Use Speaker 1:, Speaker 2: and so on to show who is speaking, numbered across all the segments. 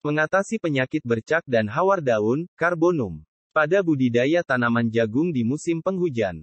Speaker 1: Mengatasi penyakit bercak dan hawar daun, karbonum. Pada budidaya tanaman jagung di musim penghujan.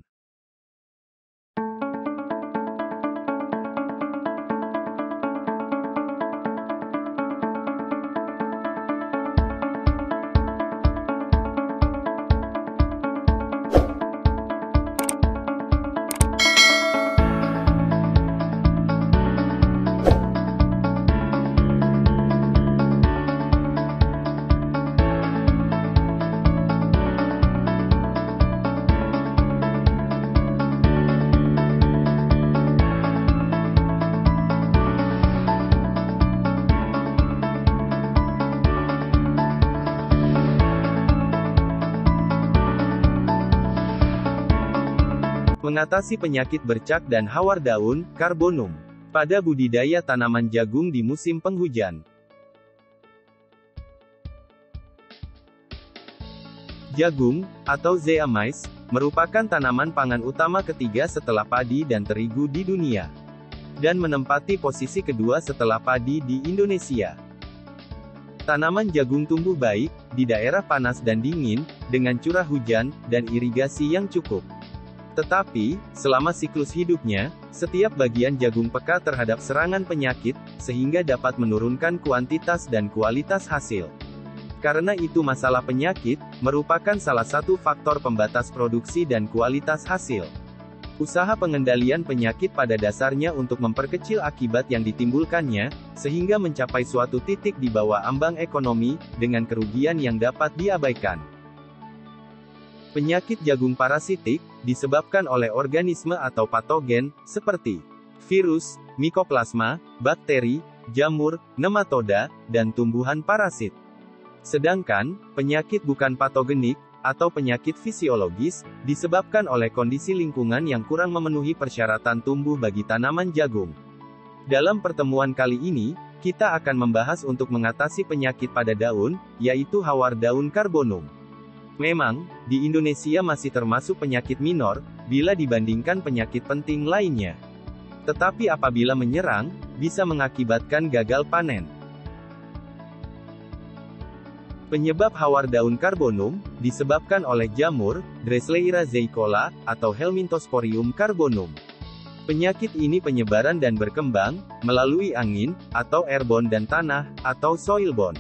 Speaker 1: Mengatasi penyakit bercak dan hawar daun, karbonum. Pada budidaya tanaman jagung di musim penghujan. Jagung, atau Zea mays, merupakan tanaman pangan utama ketiga setelah padi dan terigu di dunia. Dan menempati posisi kedua setelah padi di Indonesia. Tanaman jagung tumbuh baik, di daerah panas dan dingin, dengan curah hujan, dan irigasi yang cukup. Tetapi, selama siklus hidupnya, setiap bagian jagung peka terhadap serangan penyakit, sehingga dapat menurunkan kuantitas dan kualitas hasil. Karena itu masalah penyakit, merupakan salah satu faktor pembatas produksi dan kualitas hasil. Usaha pengendalian penyakit pada dasarnya untuk memperkecil akibat yang ditimbulkannya, sehingga mencapai suatu titik di bawah ambang ekonomi, dengan kerugian yang dapat diabaikan. Penyakit jagung parasitik, disebabkan oleh organisme atau patogen, seperti virus, mikoplasma, bakteri, jamur, nematoda, dan tumbuhan parasit. Sedangkan, penyakit bukan patogenik, atau penyakit fisiologis, disebabkan oleh kondisi lingkungan yang kurang memenuhi persyaratan tumbuh bagi tanaman jagung. Dalam pertemuan kali ini, kita akan membahas untuk mengatasi penyakit pada daun, yaitu hawar daun karbonum. Memang, di Indonesia masih termasuk penyakit minor, bila dibandingkan penyakit penting lainnya. Tetapi apabila menyerang, bisa mengakibatkan gagal panen. Penyebab hawar daun karbonum, disebabkan oleh jamur, Drosera zeicola, atau Helminthosporium carbonum. Penyakit ini penyebaran dan berkembang, melalui angin, atau airborne dan tanah, atau soilborne.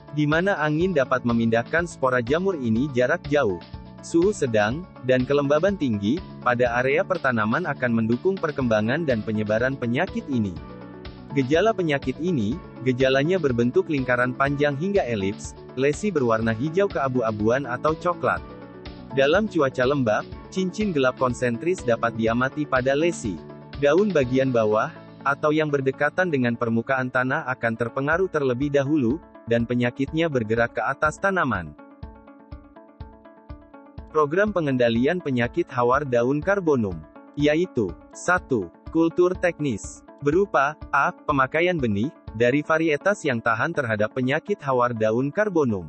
Speaker 1: Di mana angin dapat memindahkan spora jamur ini jarak jauh. Suhu sedang, dan kelembaban tinggi, pada area pertanaman akan mendukung perkembangan dan penyebaran penyakit ini. Gejala penyakit ini, gejalanya berbentuk lingkaran panjang hingga elips, lesi berwarna hijau keabu-abuan atau coklat. Dalam cuaca lembab, cincin gelap konsentris dapat diamati pada lesi. Daun bagian bawah, atau yang berdekatan dengan permukaan tanah akan terpengaruh terlebih dahulu, dan penyakitnya bergerak ke atas tanaman. Program pengendalian penyakit hawar daun karbonum, yaitu 1. Kultur teknis, berupa A. Pemakaian benih, dari varietas yang tahan terhadap penyakit hawar daun karbonum.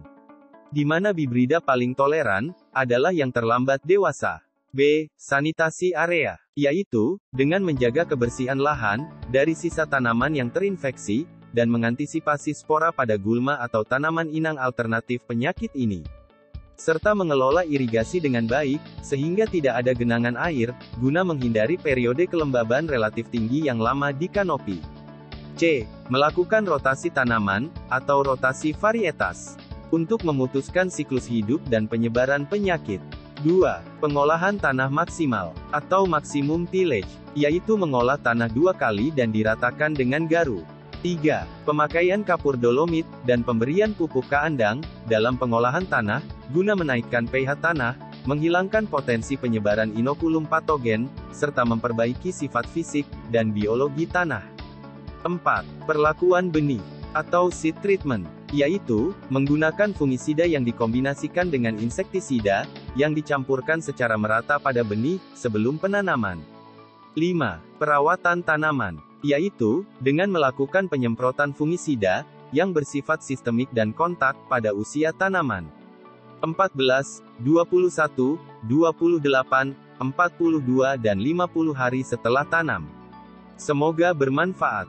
Speaker 1: Di mana bibrida paling toleran, adalah yang terlambat dewasa. B. Sanitasi area, yaitu, dengan menjaga kebersihan lahan, dari sisa tanaman yang terinfeksi, dan mengantisipasi spora pada gulma atau tanaman inang alternatif penyakit ini. Serta mengelola irigasi dengan baik, sehingga tidak ada genangan air, guna menghindari periode kelembaban relatif tinggi yang lama di kanopi. C. Melakukan rotasi tanaman, atau rotasi varietas, untuk memutuskan siklus hidup dan penyebaran penyakit. 2. Pengolahan tanah maksimal, atau maksimum tillage, yaitu mengolah tanah 2 kali dan diratakan dengan garu. 3. Pemakaian kapur dolomit, dan pemberian pupuk keandang, dalam pengolahan tanah, guna menaikkan pH tanah, menghilangkan potensi penyebaran inokulum patogen, serta memperbaiki sifat fisik, dan biologi tanah. 4. Perlakuan benih, atau seed treatment, yaitu, menggunakan fungisida yang dikombinasikan dengan insektisida, yang dicampurkan secara merata pada benih, sebelum penanaman. 5. Perawatan tanaman, yaitu, dengan melakukan penyemprotan fungisida, yang bersifat sistemik dan kontak, pada usia tanaman. 14, 21, 28, 42 dan 50 hari setelah tanam. Semoga bermanfaat.